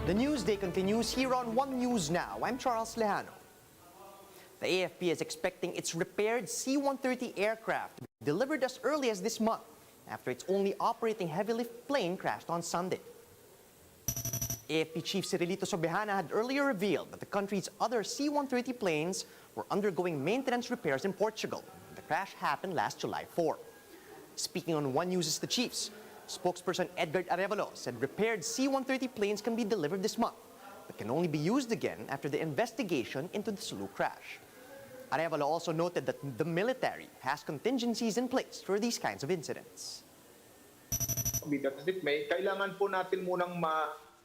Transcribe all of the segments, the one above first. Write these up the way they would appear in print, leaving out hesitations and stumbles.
The Newsday continues here on One News Now. I'm Charles Lejano. The AFP is expecting its repaired C-130 aircraft to be delivered as early as this month, after its only operating heavy-lift plane crashed on Sunday. AFP Chief Cirilito Sobejana had earlier revealed that the country's other C-130 planes were undergoing maintenance repairs in Portugal. The crash happened last July 4. Speaking on One News' The Chiefs, spokesperson Edgar Arevalo said repaired C-130 planes can be delivered this month, but can only be used again after the investigation into the Sulu crash. Arevalo also noted that the military has contingencies in place for these kinds of incidents. Kailangan po natin munang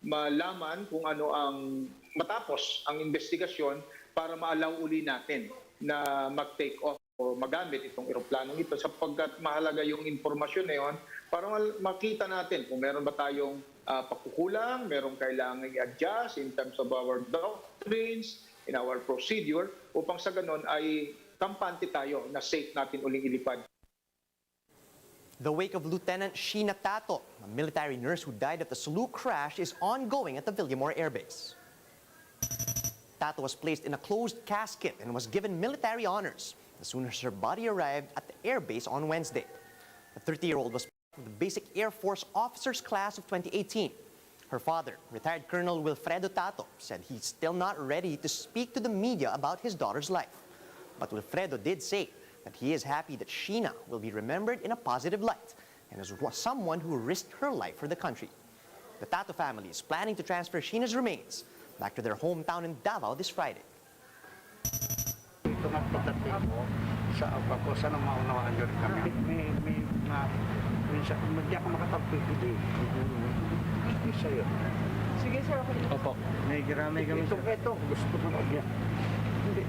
malaman kung ano ang matapos ang investigasyon para ma-allow uli natin na mag-take off o magamit itong eroplanong ito sapagkat mahalaga yung informasyon na yun para makita natin kung meron ba tayong pagkukulang, meron kailangan i-adjust in terms of our doctrines, in our procedure, upang sa ganon ay kampante tayo na safe natin uling ilipad. The wake of Lieutenant Sheena Tato, a military nurse who died at the Sulu crash, is ongoing at the Villamor Airbase. Tato was placed in a closed casket and was given military honors as soon as her body arrived at the airbase on Wednesday. The 30-year-old was part of the Basic Air Force Officers Class of 2018. Her father, retired Colonel Wilfredo Tato, said he's still not ready to speak to the media about his daughter's life. But Wilfredo did say that he is happy that Sheena will be remembered in a positive light and as someone who risked her life for the country. The Tato family is planning to transfer Sheena's remains back to their hometown in Davao this Friday. Ito nga pagdating mo sa ako, sana maunawaan nyo rin kami. Minsan, hindi ako makapagpipili. Sa'yo. Sige, sir. Opo. May kiramay kami. Ito, gusto ko na. Hindi.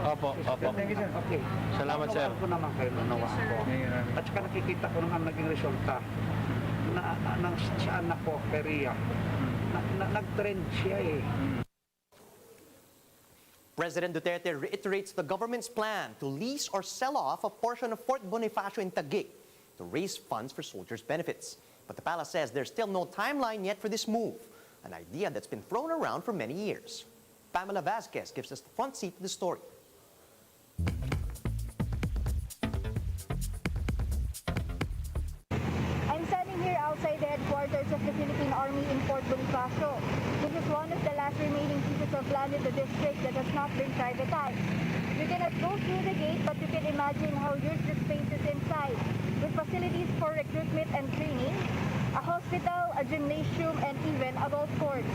Opo. Thank you, sir. Okay. Salamat, sir. Ako naman kayo nanawaan ko. At saka nakikita ko naman naging resulta na sa anak ko, Peria. Nag-trend siya eh. President Duterte reiterates the government's plan to lease or sell off a portion of Fort Bonifacio in Taguig to raise funds for soldiers' benefits. But the palace says there's still no timeline yet for this move, an idea that's been thrown around for many years. Pamela Vasquez gives us the front seat to the story. I'm standing here outside the headquarters of the Philippine Army in Fort Bonifacio. This is one of the last remaining pieces of land in the district that has not been privatized. You cannot go through the gate, but you can imagine how huge the space is inside, with facilities for recruitment and training, a hospital, a gymnasium, and even adult courts.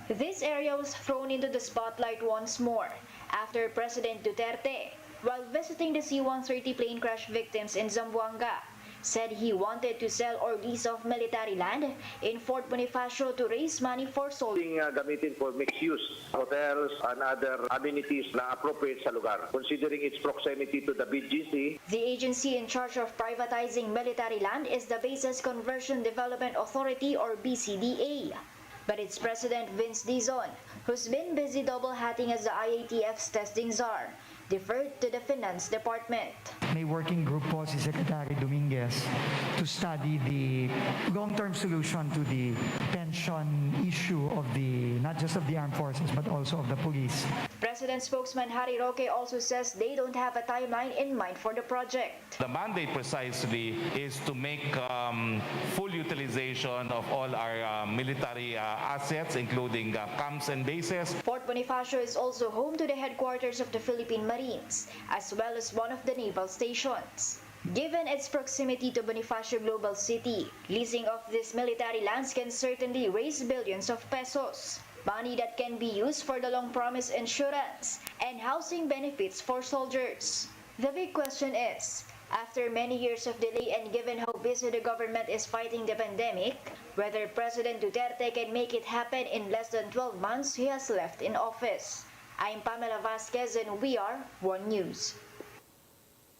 This area was thrown into the spotlight once more after President Duterte, while visiting the C-130 plane crash victims in Zamboanga, said he wanted to sell or lease off military land in Fort Bonifacio to raise money for soldiers. Gamitin for mixed use, hotels and other amenities na appropriate sa lugar, considering its proximity to the BGC. The agency in charge of privatizing military land is the Bases Conversion Development Authority or BCDA. But its president, Vince Dizon, who's been busy double-hatting as the IATF's testing czar, deferred to the Finance Department. May working group po si Secretary Dominguez to study the long-term solution to the pension issue of not just of the armed forces but also of the police. President spokesman Harry Roque also says they don't have a timeline in mind for the project. The mandate precisely is to make full utilization of all our military assets, including camps and bases. Fort Bonifacio is also home to the headquarters of the Philippine Marines, as well as one of the naval stations. Given its proximity to Bonifacio Global City, leasing of these military lands can certainly raise billions of pesos, money that can be used for the long-promised insurance and housing benefits for soldiers. The big question is, after many years of delay and given how busy the government is fighting the pandemic, whether President Duterte can make it happen in less than 12 months he has left in office. I'm Pamela Vasquez and we are One News.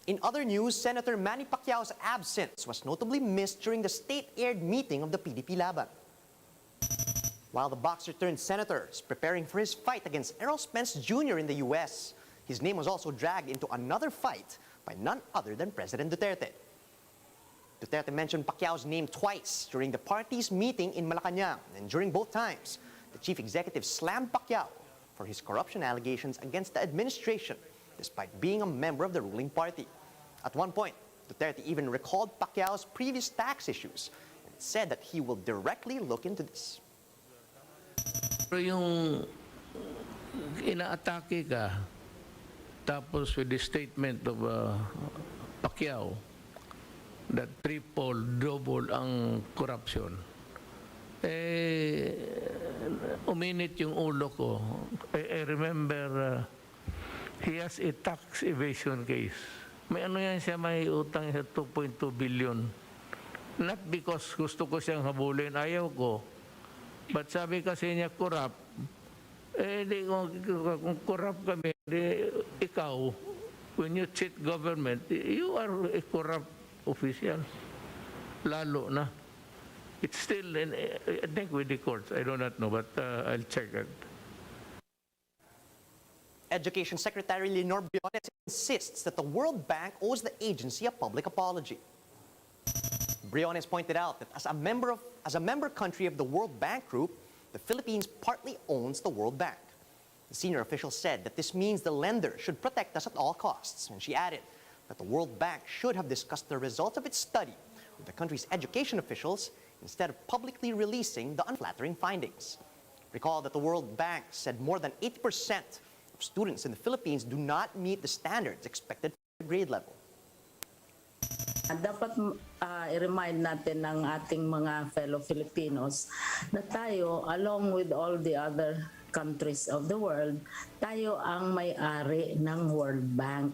In other news, Senator Manny Pacquiao's absence was notably missed during the state-aired meeting of the PDP-Laban. While the boxer turned senator is preparing for his fight against Errol Spence Jr. in the U.S., his name was also dragged into another fight by none other than President Duterte. Duterte mentioned Pacquiao's name twice during the party's meeting in Malacanang, and during both times, the chief executive slammed Pacquiao for his corruption allegations against the administration, despite being a member of the ruling party. At one point, Duterte even recalled Pacquiao's previous tax issues and said that he will directly look into this. Pero yung inaatake ka, tapos with the statement of Pacquiao, that triple, double ang corruption, uminit yung ulo ko. I remember he has a tax evasion case. May ano yan siya, may utang siya 2.2 billion. Not because gusto ko siyang habulin, ayaw ko. But sabi kasi niya corrupt, kung corrupt kami, ikaw, when you cheat government, you are a corrupt official. Lalo na. It's still, I think with the courts, I do not know, but I'll check it. Education Secretary Leonor Briones insists that the World Bank owes the agency a public apology. Briones pointed out that as a member country of the World Bank Group, the Philippines partly owns the World Bank. The senior official said that this means the lender should protect us at all costs, and she added that the World Bank should have discussed the results of its study with the country's education officials instead of publicly releasing the unflattering findings. Recall that the World Bank said more than 80% of students in the Philippines do not meet the standards expected for the grade level. Dapat i-remind natin ng ating mga fellow Filipinos na tayo, along with all the other countries of the world, tayo ang may-ari ng World Bank.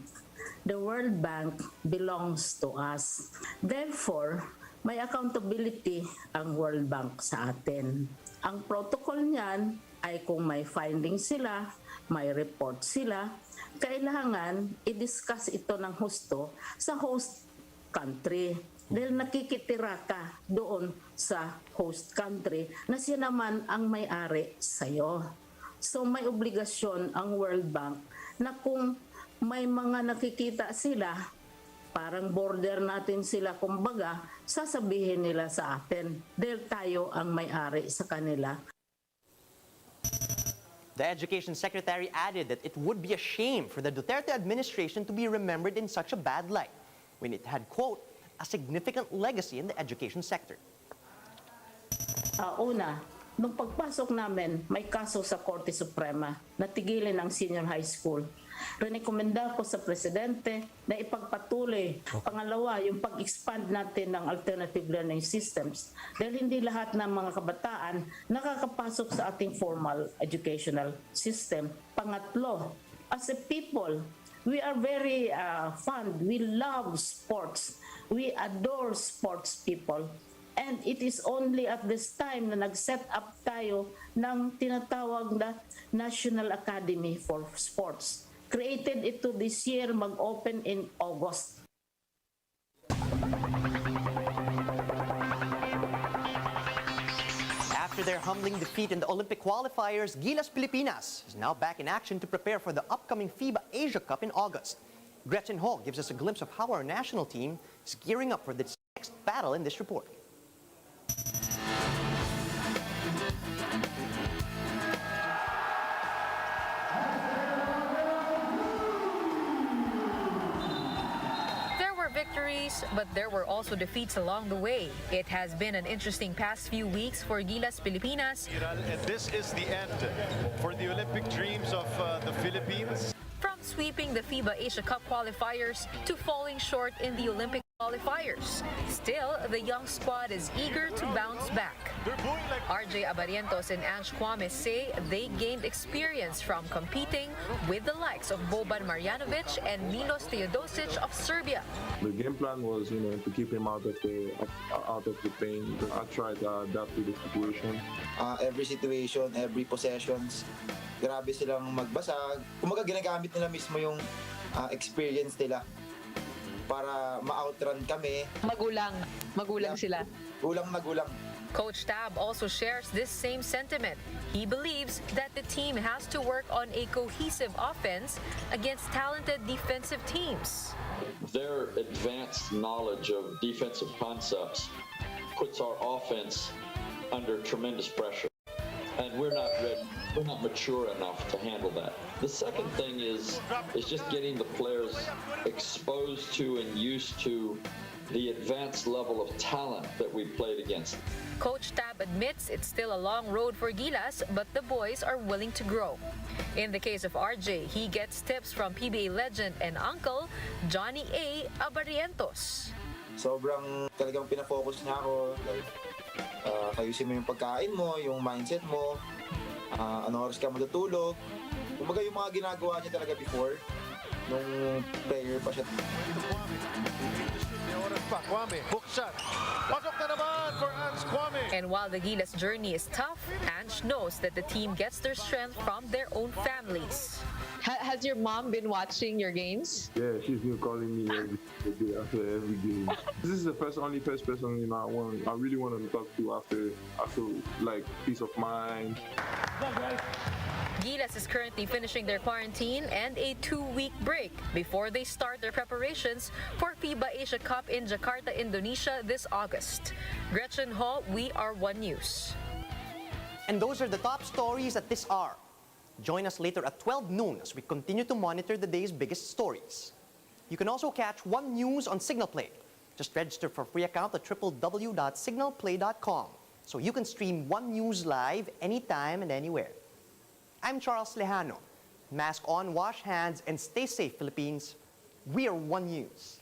The World Bank belongs to us. Therefore, may accountability ang World Bank sa atin. Ang protocol niyan ay kung may findings sila, may report sila, kailangan i-discuss ito ng husto sa host country. Dahil nakikitira ka doon sa host country na siya naman ang may-ari sa'yo. So may obligasyon ang World Bank na kung may mga nakikita sila, parang border natin sila kumbaga, sasabihin nila sa atin dahil tayo ang may-ari sa kanila. The Education Secretary added that it would be a shame for the Duterte administration to be remembered in such a bad light when it had, quote, a significant legacy in the education sector. Una, nung pagpasok namin, may kaso sa Korte Suprema na tigilin ang senior high school. Rekomenda ko sa Presidente na ipagpatuloy. Pangalawa, yung pag-expand natin ng alternative learning systems. Dahil hindi lahat ng mga kabataan nakakapasok sa ating formal educational system. Pangatlo, as a people, we are very fond. We love sports. We adore sports people. And it is only at this time na nag-set up tayo ng tinatawag na National Academy for Sports. Created ito this year, mag-open in August. After their humbling defeat in the Olympic qualifiers, Gilas Pilipinas is now back in action to prepare for the upcoming FIBA Asia Cup in August. Gretchen Hall gives us a glimpse of how our national team is gearing up for this next battle in this report. Victories, but there were also defeats along the way. It has been an interesting past few weeks for Gilas Pilipinas. And this is the end for the Olympic dreams of the Philippines. From sweeping the FIBA Asia Cup qualifiers to falling short in the Olympic qualifiers. Still, the young squad is eager to bounce back. RJ Abarientos and Ange Kwame say they gained experience from competing with the likes of Boban Marjanovic and Milos Teodosic of Serbia. The game plan was, to keep him out of the pain. I tried to adapt to the situation. Every situation, every possessions, grabe silang magbasag. Kumaga ginagamit nila mismo yung experience nila para ma-outrun kami. Magulang sila. Gulang na gulang. Coach Tab also shares this same sentiment. He believes that the team has to work on a cohesive offense against talented defensive teams. Their advanced knowledge of defensive concepts puts our offense under tremendous pressure. And we're not ready, we're not mature enough to handle that. The second thing is just getting the players exposed to and used to the advanced level of talent that we played against. Coach Tab admits it's still a long road for Gilas, but the boys are willing to grow. In the case of RJ, he gets tips from PBA legend and uncle, Johnny A. Abarientos. Sobrang talagang pinafocus niya ako. Like, ayusin mo yung pagkain mo, yung mindset mo, ano oras ka matutulog. Kumbaga yung mga ginagawa niya talaga before, nung player pa siya. And while the Gilas journey is tough, Ange knows that the team gets their strength from their own families. Has your mom been watching your games? Yeah, she's been calling me every day after every game. This is the only first person I really want to talk to after like peace of mind. Gilas is currently finishing their quarantine and a 2-week break before they start their preparations for FIBA Asia Cup in Jakarta, Indonesia this August. Gretchen Ho, We Are One News. And those are the top stories at this hour. Join us later at 12 noon as we continue to monitor the day's biggest stories. You can also catch One News on Signal Play. Just register for a free account at www.signalplay.com so you can stream One News live anytime and anywhere. I'm Charles Lejano. Mask on, wash hands, and stay safe, Philippines. We are One News.